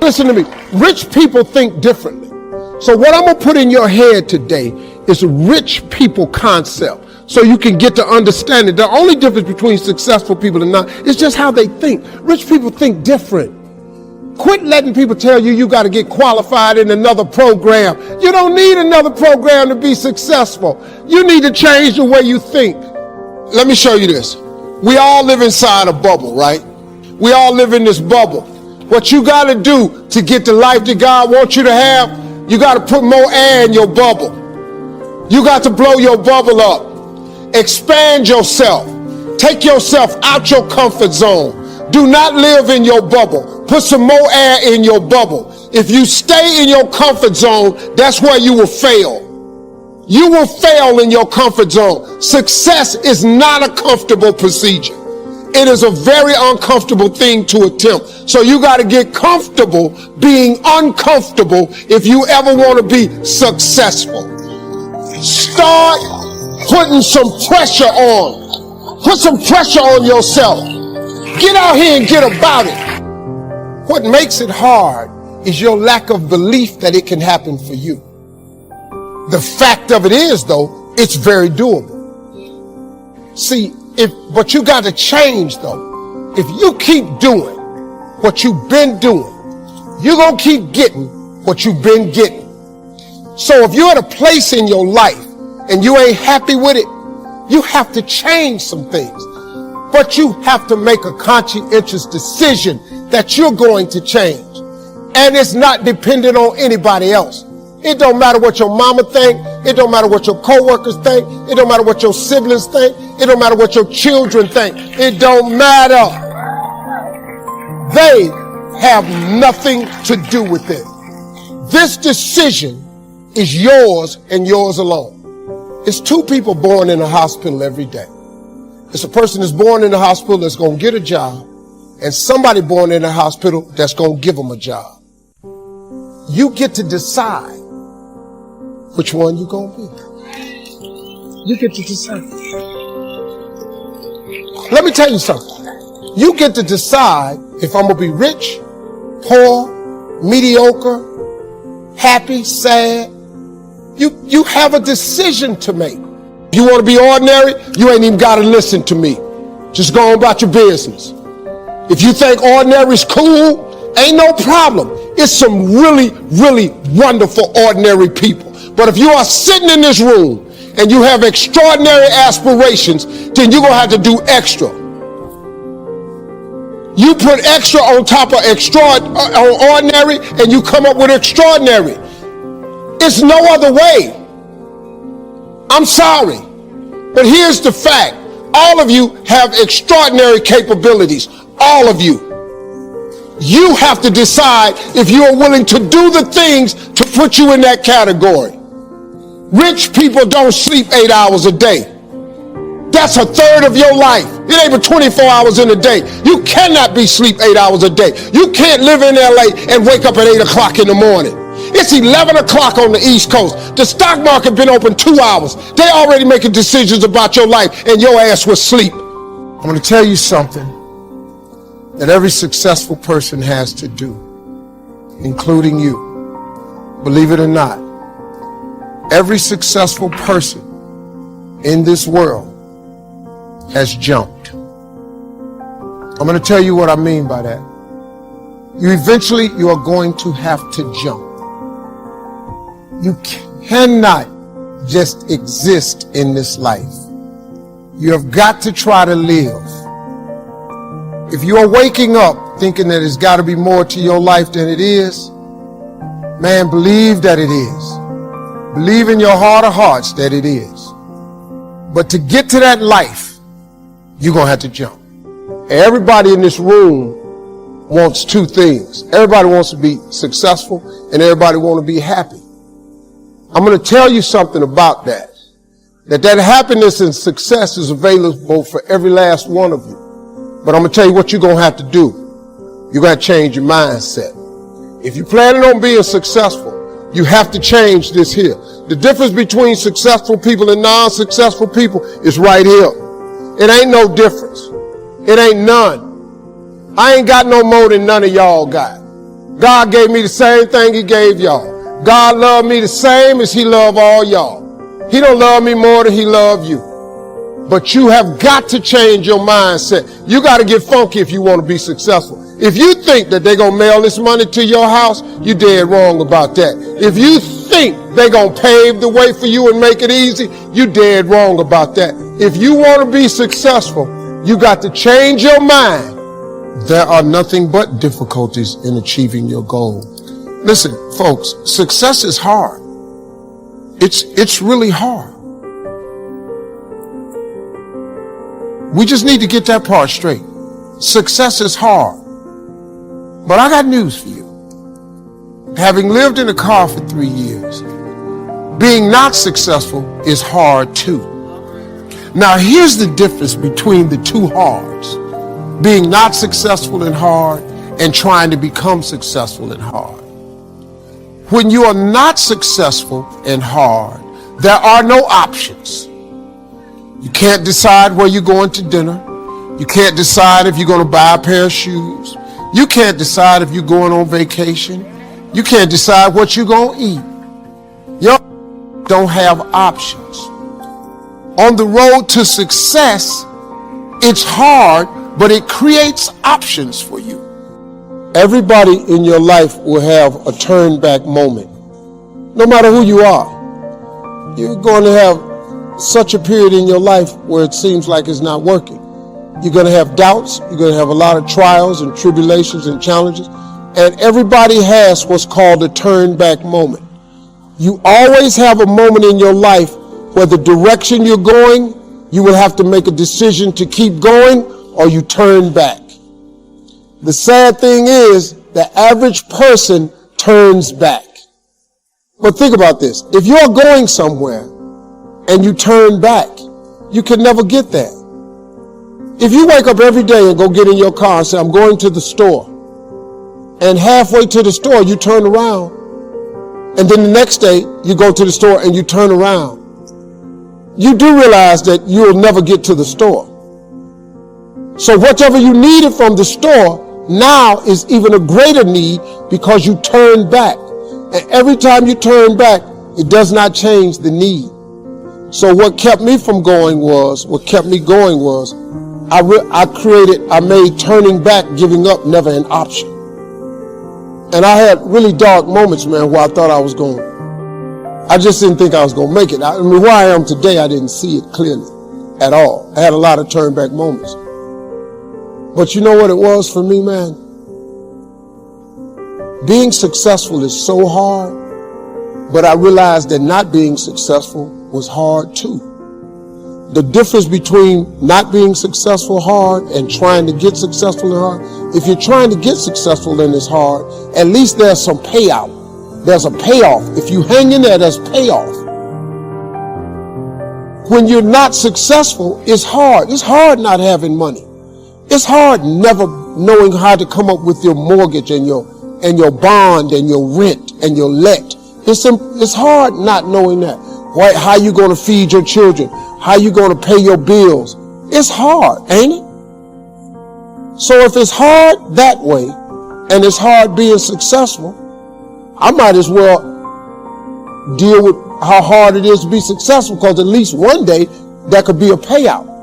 Listen to me. Rich people think differently. So what I'm going to put in your head today is a rich people concept so you can get to understand it. The only difference between successful people and not is just how they think. Rich people think different. Quit letting people tell you you got to get qualified in another program. You don't need another program to be successful. You need to change the way you think. Let me show you this. We all live inside a bubble, right? We all live in this bubble. What you got to do to get the life that God wants you to have, you got to put more air in your bubble. You got to blow your bubble up. Expand yourself. Take yourself out your comfort zone. Do not live in your bubble. Put some more air in your bubble. If you stay in your comfort zone, that's where you will fail. You will fail in your comfort zone. Success is not a comfortable procedure. It is a very uncomfortable thing to attempt. So you got to get comfortable being uncomfortable if you ever want to be successful. Start putting some pressure on. Put some pressure on yourself. Get out here and get about it. What makes it hard is your lack of belief that it can happen for you. The fact of it is, though, it's very doable. See, but you got to change, though. If you keep doing what you've been doing, you're going to keep getting what you've been getting. So if you're at a place in your life and you ain't happy with it, you have to change some things. But you have to make a conscientious decision that you're going to change. And it's not dependent on anybody else. It don't matter what your mama think. It don't matter what your coworkers think. It don't matter what your siblings think. It don't matter what your children think. It don't matter. They have nothing to do with it. This decision is yours and yours alone. It's two people born in a hospital every day. It's a person that's born in a hospital that's going to get a job, and somebody born in a hospital that's going to give them a job. You get to decide which one you're going to be. You get to decide. Let me tell you something. You get to decide if I'm going to be rich, poor, mediocre, happy, sad. You have a decision to make. If you want to be ordinary, you ain't even got to listen to me. Just go on about your business. If you think ordinary's cool, ain't no problem. It's some really, really wonderful ordinary people. But if you are sitting in this room and you have extraordinary aspirations, then you're going to have to do extra. You put extra on top of ordinary and you come up with extraordinary. It's no other way. I'm sorry, but here's the fact. All of you have extraordinary capabilities. All of you. You have to decide if you are willing to do the things to put you in that category. Rich people don't sleep 8 hours a day. That's a third of your life. It ain't but 24 hours in a day. You cannot be sleep 8 hours a day. You can't live in LA and wake up at 8 o'clock in the morning. It's 11 o'clock on the East Coast. The stock market been open 2 hours. They already making decisions about your life and your ass was asleep. I'm going to tell you something that every successful person has to do, including you. Believe it or not, every successful person in this world has jumped. I'm going to tell you what I mean by that. You are going to have to jump. You cannot just exist in this life. You have got to try to live. If you are waking up thinking that there's got to be more to your life than it is, man, believe that it is. Believe in your heart of hearts that it is. But to get to that life, you're going to have to jump. Everybody in this room wants two things. Everybody wants to be successful and everybody wants to be happy. I'm going to tell you something about that. That happiness and success is available for every last one of you. But I'm going to tell you what you're going to have to do. You're going to change your mindset. If you're planning on being successful, you have to change this here. The difference between successful people and non-successful people is right here. It ain't no difference. It ain't none. I ain't got no more than none of y'all got. God gave me the same thing he gave y'all. God loved me the same as he loved all y'all. He don't love me more than he loved you. But you have got to change your mindset. You got to get funky if you want to be successful. If you think that they're going to mail this money to your house, you're dead wrong about that. If you think they're going to pave the way for you and make it easy, you're dead wrong about that. If you want to be successful, you got to change your mind. There are nothing but difficulties in achieving your goal. Listen, folks, success is hard. It's really hard. We just need to get that part straight. Success is hard. But I got news for you. Having lived in a car for 3 years, being not successful is hard too. Now here's the difference between the two hards. Being not successful and hard, and trying to become successful and hard. When you are not successful and hard, there are no options. You can't decide where you're going to dinner. You can't decide if you're going to buy a pair of shoes. You can't decide if you're going on vacation. You can't decide what you're going to eat. You don't have options. On the road to success, it's hard, but it creates options for you. Everybody in your life will have a turn back moment. No matter who you are, you're going to have such a period in your life where it seems like it's not working. You're going to have doubts. You're going to have a lot of trials and tribulations and challenges. And everybody has what's called a turn back moment. You always have a moment in your life where the direction you're going, you will have to make a decision to keep going or you turn back. The sad thing is, the average person turns back. But think about this. If you're going somewhere and you turn back, you can never get there. If you wake up every day and go get in your car and say, I'm going to the store, and halfway to the store you turn around, and then the next day you go to the store and you turn around, you do realize that you'll never get to the store. So whatever you needed from the store now is even a greater need because you turn back. And every time you turn back, it does not change the need. So what kept me going was, I made turning back, giving up, never an option. And I had really dark moments, man, where I thought I was going. I just didn't think I was going to make it. I mean, where I am today, I didn't see it clearly at all. I had a lot of turn back moments. But you know what it was for me, man? Being successful is so hard, but I realized that not being successful was hard too. The difference between not being successful hard and trying to get successful and hard, if you're trying to get successful and it's hard, at least there's some payout. There's a payoff. If you hang in there, there's payoff. When you're not successful, it's hard. It's hard not having money. It's hard never knowing how to come up with your mortgage and your bond and your rent and your let. It's hard not knowing that. How you going to feed your children? How you going to pay your bills? It's hard, ain't it? So if it's hard that way and it's hard being successful, I might as well deal with how hard it is to be successful, because at least one day that could be a payout.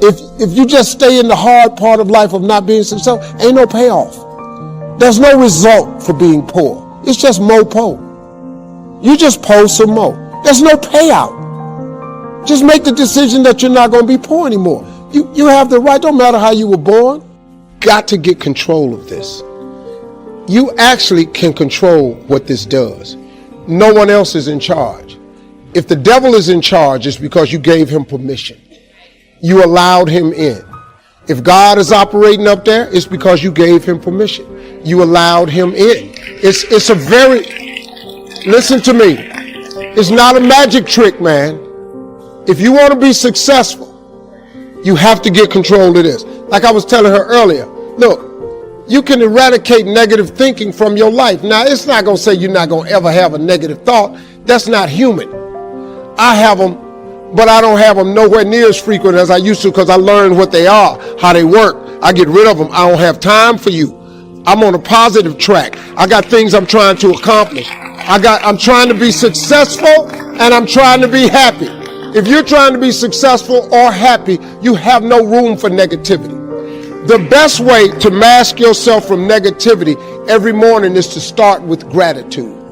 If you just stay in the hard part of life of not being successful, ain't no payoff. There's no result for being poor. It's just more poor. You just poor some more. There's no payout. Just make the decision that you're not going to be poor anymore. You have the right, don't matter how you were born. Got to get control of this. You actually can control what this does. No one else is in charge. If the devil is in charge, it's because you gave him permission. You allowed him in. If God is operating up there, it's because you gave him permission. You allowed him in. It's a very, listen to me. It's not a magic trick, man. If you want to be successful, you have to get control of this. Like I was telling her earlier, look, you can eradicate negative thinking from your life. Now, it's not going to say you're not going to ever have a negative thought. That's not human. I have them, but I don't have them nowhere near as frequent as I used to, because I learned what they are, how they work. I get rid of them. I don't have time for you. I'm on a positive track. I got things I'm trying to accomplish. I'm trying to be successful and I'm trying to be happy. If you're trying to be successful or happy, you have no room for negativity. The best way to mask yourself from negativity every morning is to start with gratitude.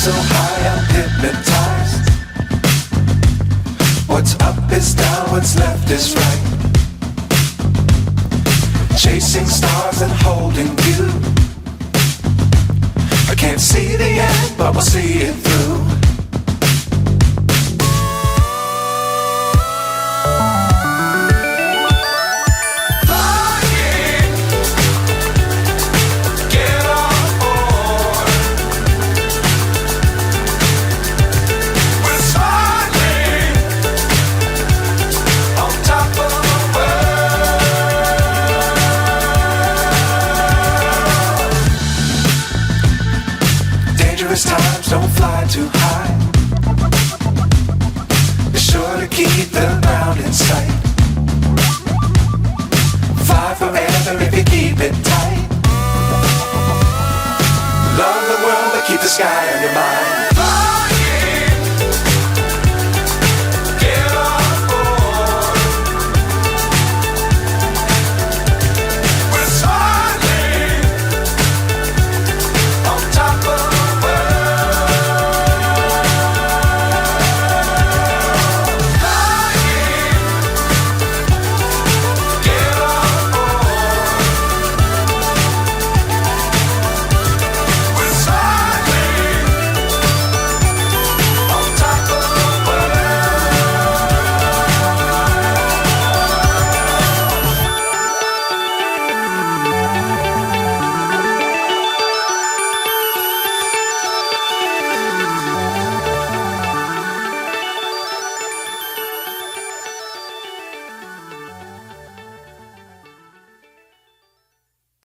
so high I'm hypnotized. What's up is down, what's left is right. Chasing stars and holding you. I can't see the end, but we'll see it through. Times don't fly too high. Be sure to keep the ground in sight. Fly forever if you keep it tight. Love the world but keep the sky on your mind.